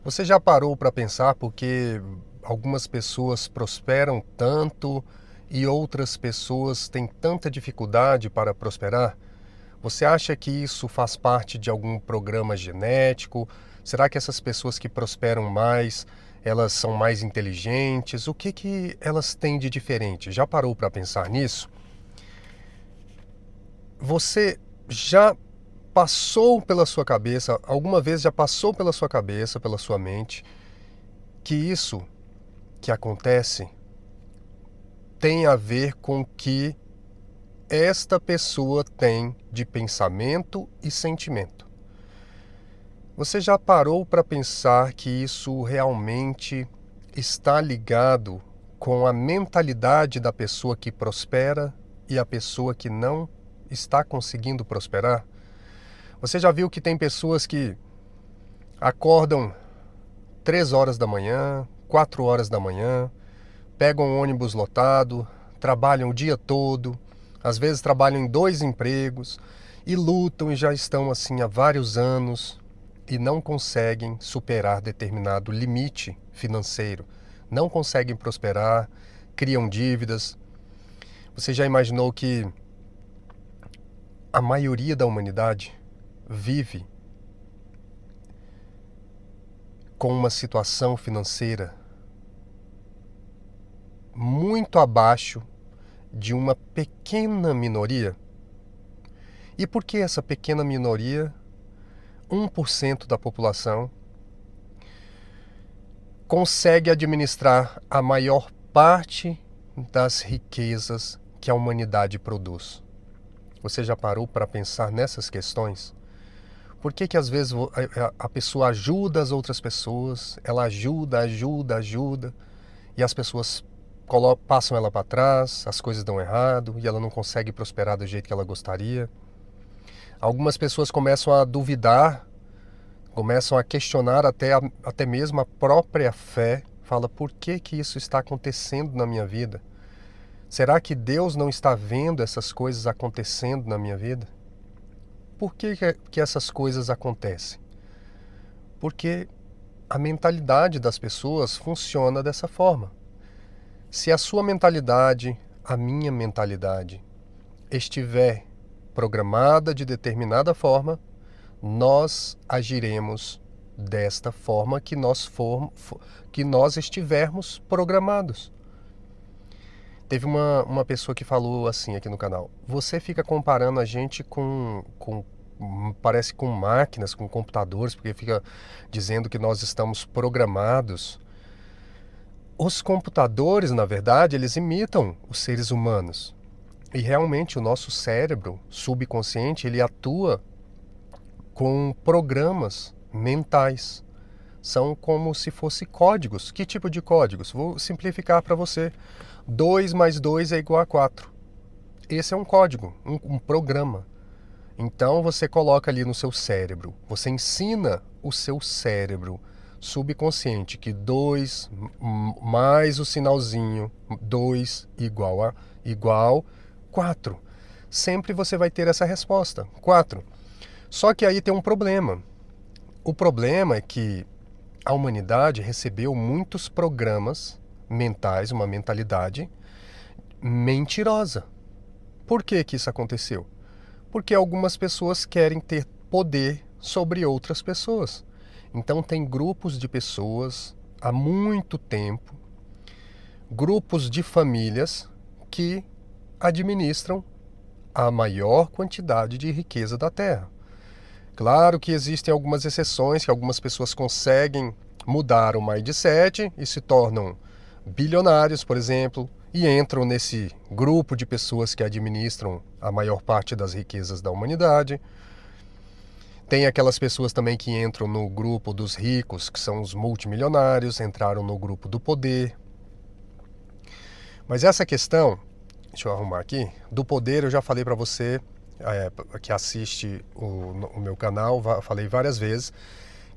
Você já parou para pensar por que algumas pessoas prosperam tanto e outras pessoas têm tanta dificuldade para prosperar? Você acha que isso faz parte de algum programa genético? Será que essas pessoas que prosperam mais, elas são mais inteligentes? O que elas têm de diferente? Já parou para pensar nisso? Você já passou pela sua cabeça, alguma vez já passou pela sua cabeça, pela sua mente, que isso que acontece tem a ver com o que esta pessoa tem de pensamento e sentimento? Você já parou para pensar que isso realmente está ligado com a mentalidade da pessoa que prospera e a pessoa que não está conseguindo prosperar? Você já viu que tem pessoas que acordam 3 horas da manhã, 4 horas da manhã, pegam um ônibus lotado, trabalham o dia todo, às vezes trabalham em 2 empregos e lutam e já estão assim há vários anos e não conseguem superar determinado limite financeiro, não conseguem prosperar, criam dívidas. Você já imaginou que a maioria da humanidade vive com uma situação financeira muito abaixo de uma pequena minoria? E por que essa pequena minoria, 1% da população, consegue administrar a maior parte das riquezas que a humanidade produz? Você já parou para pensar nessas questões? Por que às vezes a pessoa ajuda as outras pessoas, ela ajuda, e as pessoas passam ela para trás, as coisas dão errado e ela não consegue prosperar do jeito que ela gostaria? Algumas pessoas começam a duvidar, começam a questionar até mesmo a própria fé. Fala, por que isso está acontecendo na minha vida? Será que Deus não está vendo essas coisas acontecendo na minha vida? Por que essas coisas acontecem? Porque a mentalidade das pessoas funciona dessa forma. Se a sua mentalidade, a minha mentalidade, estiver programada de determinada forma, nós agiremos desta forma que nós estivermos programados. Teve uma pessoa que falou assim aqui no canal: você fica comparando a gente parece com máquinas, com computadores, porque fica dizendo que nós estamos programados. Os computadores, na verdade, eles imitam os seres humanos. E realmente o nosso cérebro subconsciente, ele atua com programas mentais. São como se fossem códigos. Que tipo de códigos? Vou simplificar para você. 2 mais 2 é igual a 4. Esse é um código, um programa. Então você coloca ali no seu cérebro, você ensina o seu cérebro subconsciente que 2 mais o sinalzinho 2 igual 4. Sempre você vai ter essa resposta, 4. Só que aí tem um problema. O problema é que a humanidade recebeu muitos programas mentais, uma mentalidade mentirosa. Por que isso aconteceu? Porque algumas pessoas querem ter poder sobre outras pessoas. Então tem grupos de pessoas há muito tempo, grupos de famílias que administram a maior quantidade de riqueza da Terra. Claro que existem algumas exceções, que algumas pessoas conseguem mudar o mindset e se tornam bilionários, por exemplo, e entram nesse grupo de pessoas que administram a maior parte das riquezas da humanidade. Tem aquelas pessoas também que entram no grupo dos ricos, que são os multimilionários, entraram no grupo do poder. Mas essa questão, deixa eu arrumar aqui, do poder eu já falei para você, que assiste o meu canal, falei várias vezes,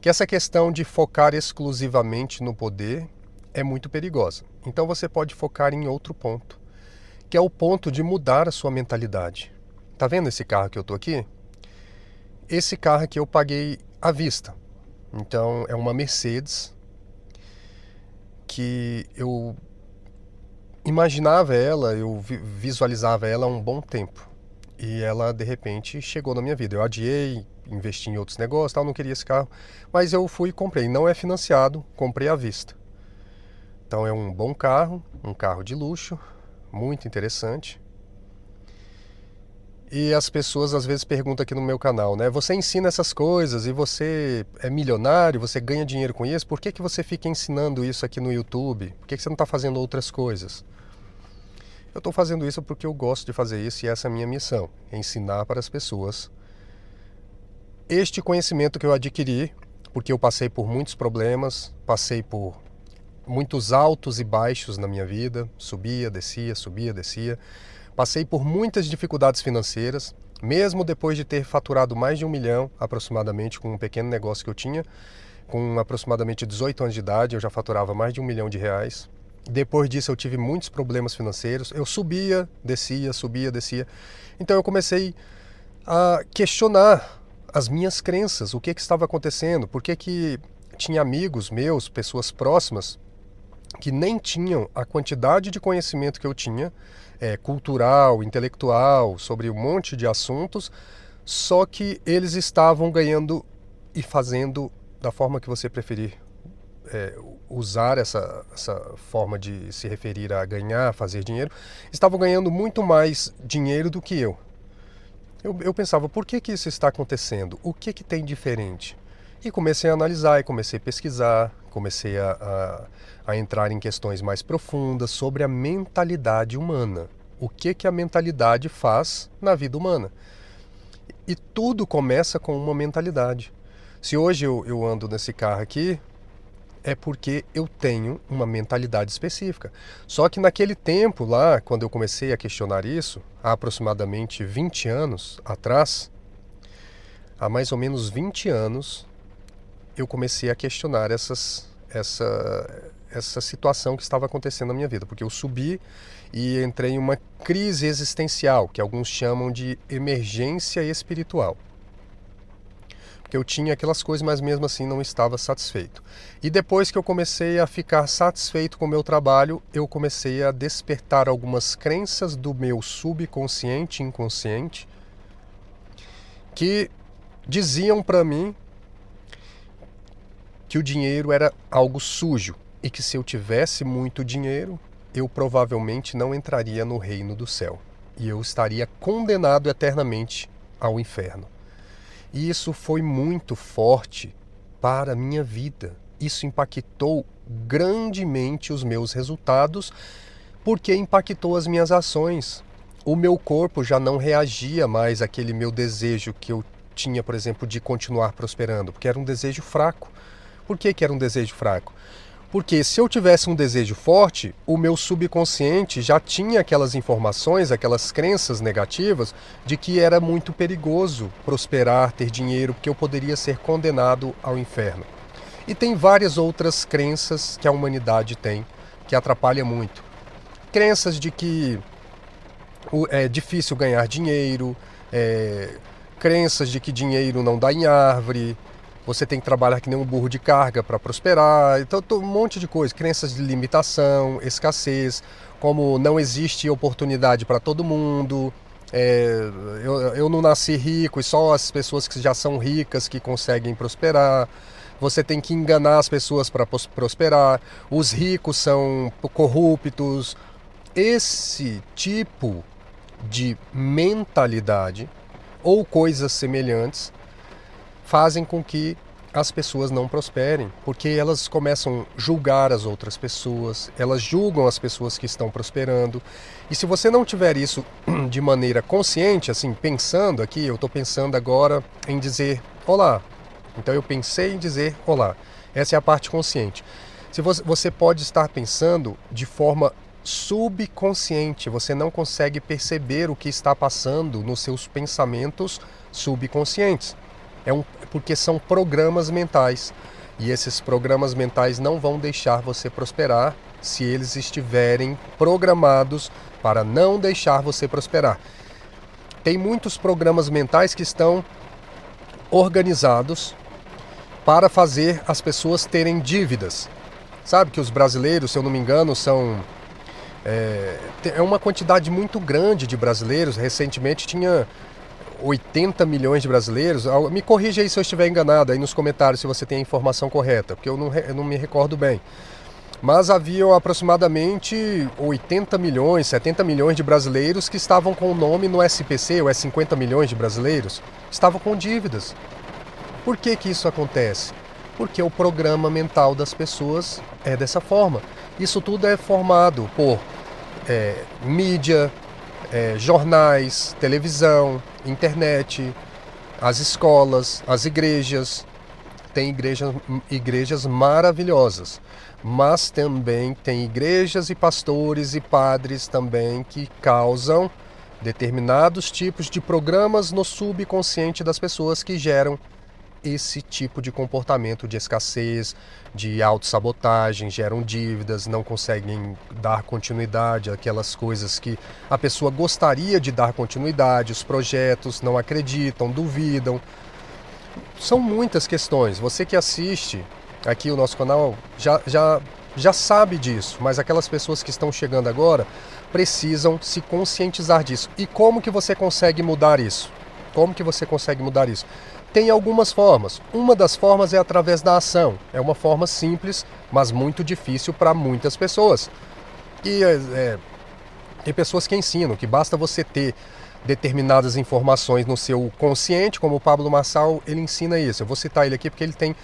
que essa questão de focar exclusivamente no poder é muito perigosa. Então você pode focar em outro ponto, que é o ponto de mudar a sua mentalidade. Tá vendo esse carro que eu tô aqui? Esse carro aqui eu paguei à vista. Então é uma Mercedes que eu imaginava ela, eu visualizava ela há um bom tempo. E ela, de repente, chegou na minha vida. Eu adiei, investi em outros negócios, tal, não queria esse carro. Mas eu fui e comprei. Não é financiado, comprei à vista. Então é um bom carro, um carro de luxo, muito interessante. E as pessoas às vezes perguntam aqui no meu canal, né? Você ensina essas coisas e você é milionário, você ganha dinheiro com isso, por que que você fica ensinando isso aqui no YouTube? Por que que você não está fazendo outras coisas? Eu estou fazendo isso porque eu gosto de fazer isso e essa é a minha missão, ensinar para as pessoas este conhecimento que eu adquiri, porque eu passei por muitos problemas, passei por muitos altos e baixos na minha vida, subia, descia. Passei por muitas dificuldades financeiras, mesmo depois de ter faturado mais de 1 milhão aproximadamente com um pequeno negócio que eu tinha, com aproximadamente 18 anos de idade, eu já faturava mais de 1 milhão de reais. Depois disso eu tive muitos problemas financeiros, eu subia, descia. Então eu comecei a questionar as minhas crenças, o que estava acontecendo, por que tinha amigos meus, pessoas próximas, que nem tinham a quantidade de conhecimento que eu tinha, cultural, intelectual, sobre um monte de assuntos, só que eles estavam ganhando e fazendo da forma que você preferir usar essa forma de se referir a ganhar, fazer dinheiro, estavam ganhando muito mais dinheiro do que eu. Eu pensava, por que isso está acontecendo? O que tem diferente? E comecei a analisar, e comecei a pesquisar, comecei a entrar em questões mais profundas sobre a mentalidade humana. O que a mentalidade faz na vida humana. E tudo começa com uma mentalidade. Se hoje eu ando nesse carro aqui, é porque eu tenho uma mentalidade específica. Só que naquele tempo lá, quando eu comecei a questionar isso, há aproximadamente 20 anos atrás, há mais ou menos 20 anos, eu comecei a questionar essa situação que estava acontecendo na minha vida, porque eu subi e entrei em uma crise existencial, que alguns chamam de emergência espiritual. Porque eu tinha aquelas coisas, mas mesmo assim não estava satisfeito. E depois que eu comecei a ficar satisfeito com o meu trabalho, eu comecei a despertar algumas crenças do meu subconsciente e inconsciente que diziam para mim que o dinheiro era algo sujo e que se eu tivesse muito dinheiro, eu provavelmente não entraria no reino do céu e eu estaria condenado eternamente ao inferno. E isso foi muito forte para a minha vida. Isso impactou grandemente os meus resultados, porque impactou as minhas ações. O meu corpo já não reagia mais àquele meu desejo que eu tinha, por exemplo, de continuar prosperando, porque era um desejo fraco. Por que era um desejo fraco? Porque se eu tivesse um desejo forte, o meu subconsciente já tinha aquelas informações, aquelas crenças negativas de que era muito perigoso prosperar, ter dinheiro, porque eu poderia ser condenado ao inferno. E tem várias outras crenças que a humanidade tem que atrapalham muito. Crenças de que é difícil ganhar dinheiro, crenças de que dinheiro não dá em árvore, você tem que trabalhar que nem um burro de carga para prosperar, então um monte de coisa, crenças de limitação, escassez, como não existe oportunidade para todo mundo, eu não nasci rico e só as pessoas que já são ricas que conseguem prosperar, você tem que enganar as pessoas para prosperar, os ricos são corruptos. Esse tipo de mentalidade ou coisas semelhantes fazem com que as pessoas não prosperem, porque elas começam a julgar as outras pessoas, elas julgam as pessoas que estão prosperando. E se você não tiver isso de maneira consciente, assim, pensando aqui, eu estou pensando agora em dizer olá. Então eu pensei em dizer olá. Essa é a parte consciente. Se você pode estar pensando de forma subconsciente, você não consegue perceber o que está passando nos seus pensamentos subconscientes. Porque são programas mentais. E esses programas mentais não vão deixar você prosperar se eles estiverem programados para não deixar você prosperar. Tem muitos programas mentais que estão organizados para fazer as pessoas terem dívidas. Sabe que os brasileiros, se eu não me engano, são... É uma quantidade muito grande de brasileiros. Recentemente tinha 80 milhões de brasileiros. Me corrija aí se eu estiver enganado aí nos comentários, se você tem a informação correta, porque eu não me recordo bem. Mas havia aproximadamente 80 milhões, 70 milhões de brasileiros que estavam com o nome no SPC, ou 50 milhões de brasileiros, estavam com dívidas. Por que que isso acontece? Porque o programa mental das pessoas é dessa forma. Isso tudo é formado por mídia, jornais, televisão, internet, as escolas, as igrejas. Tem igrejas maravilhosas, mas também tem igrejas e pastores e padres também que causam determinados tipos de programas no subconsciente das pessoas que geram esse tipo de comportamento de escassez, de autossabotagem, geram dívidas, não conseguem dar continuidade àquelas coisas que a pessoa gostaria de dar continuidade, os projetos, não acreditam, duvidam. São muitas questões. Você que assiste aqui o nosso canal já sabe disso, mas aquelas pessoas que estão chegando agora precisam se conscientizar disso. E como que você consegue mudar isso? Como que você consegue mudar isso? Tem algumas formas. Uma das formas é através da ação. É uma forma simples, mas muito difícil para muitas pessoas. E tem pessoas que ensinam que basta você ter determinadas informações no seu consciente, como o Pablo Marçal, ele ensina isso. Eu vou citar ele aqui porque ele tem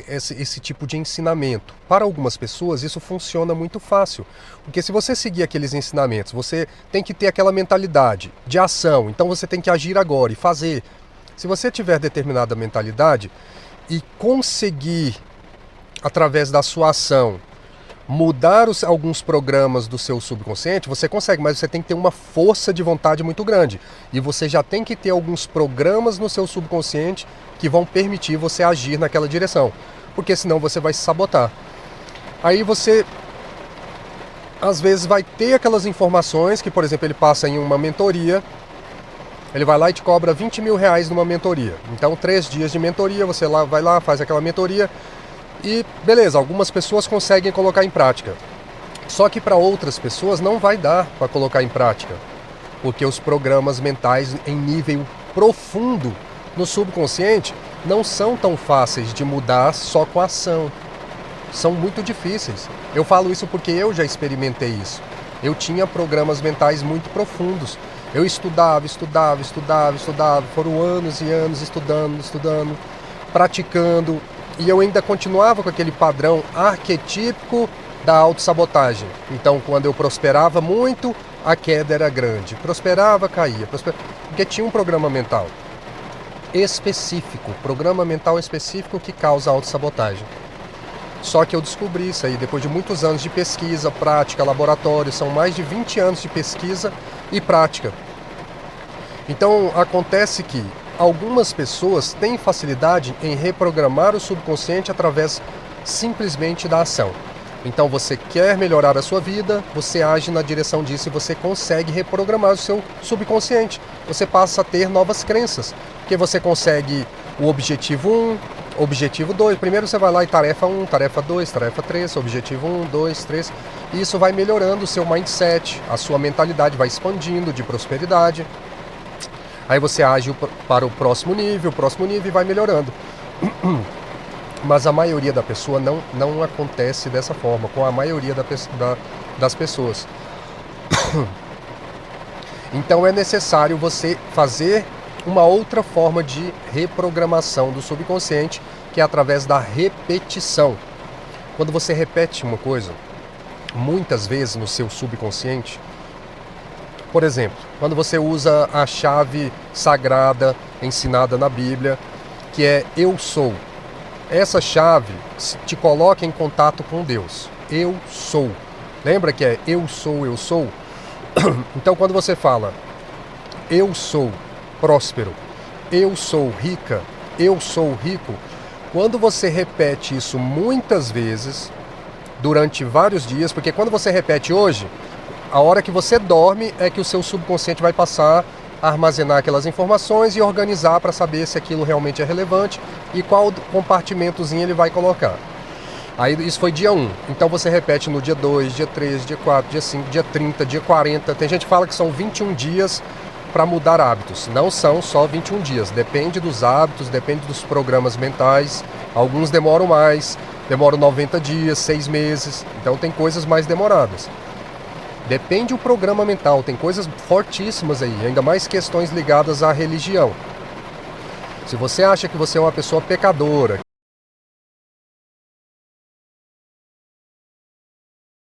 esse tipo de ensinamento. Para algumas pessoas isso funciona muito fácil, porque se você seguir aqueles ensinamentos, você tem que ter aquela mentalidade de ação, então você tem que agir agora e fazer. Se você tiver determinada mentalidade e conseguir, através da sua ação, mudar alguns programas do seu subconsciente, você consegue, mas você tem que ter uma força de vontade muito grande. E você já tem que ter alguns programas no seu subconsciente que vão permitir você agir naquela direção. Porque senão você vai se sabotar. Aí você, às vezes, vai ter aquelas informações que, por exemplo, ele passa em uma mentoria. Ele vai lá e te cobra 20 mil reais numa mentoria. Então, 3 dias de mentoria, você vai lá, faz aquela mentoria. E beleza, algumas pessoas conseguem colocar em prática. Só que para outras pessoas não vai dar para colocar em prática. Porque os programas mentais em nível profundo no subconsciente não são tão fáceis de mudar só com a ação. São muito difíceis. Eu falo isso porque eu já experimentei isso. Eu tinha programas mentais muito profundos. Eu estudava. Foram anos e anos estudando, praticando. E eu ainda continuava com aquele padrão arquetípico da autossabotagem. Então, quando eu prosperava muito, a queda era grande. Prosperava, caía. Porque tinha um programa mental específico, que causa autossabotagem. Só que eu descobri isso aí depois de muitos anos de pesquisa, prática, laboratório. São mais de 20 anos de pesquisa e prática. Então, acontece que algumas pessoas têm facilidade em reprogramar o subconsciente através simplesmente da ação. Então você quer melhorar a sua vida, você age na direção disso e você consegue reprogramar o seu subconsciente. Você passa a ter novas crenças, porque você consegue o objetivo 1, objetivo 2. Primeiro você vai lá e tarefa 1, tarefa 2, tarefa 3, objetivo 1, 2, 3. E isso vai melhorando o seu mindset, a sua mentalidade vai expandindo de prosperidade. Aí você age para o próximo nível e vai melhorando. Mas a maioria da pessoa não acontece dessa forma, com a maioria das pessoas. Então é necessário você fazer uma outra forma de reprogramação do subconsciente, que é através da repetição. Quando você repete uma coisa, muitas vezes no seu subconsciente, por exemplo, quando você usa a chave sagrada ensinada na Bíblia, que é eu sou. Essa chave te coloca em contato com Deus. Eu sou. Lembra que é eu sou, eu sou? Então quando você fala eu sou próspero, eu sou rica, eu sou rico, quando você repete isso muitas vezes, durante vários dias, porque quando você repete hoje, a hora que você dorme é que o seu subconsciente vai passar armazenar aquelas informações e organizar para saber se aquilo realmente é relevante e qual compartimentozinho ele vai colocar. Aí isso foi dia 1. Então você repete no dia 2, dia 3, dia 4, dia 5, dia 30, dia 40. Tem gente que fala que são 21 dias para mudar hábitos. Não são só 21 dias. Depende dos hábitos, depende dos programas mentais. Alguns demoram mais, demoram 90 dias, 6 meses. Então tem coisas mais demoradas. Depende do programa mental, tem coisas fortíssimas aí, ainda mais questões ligadas à religião. Se você acha que você é uma pessoa pecadora,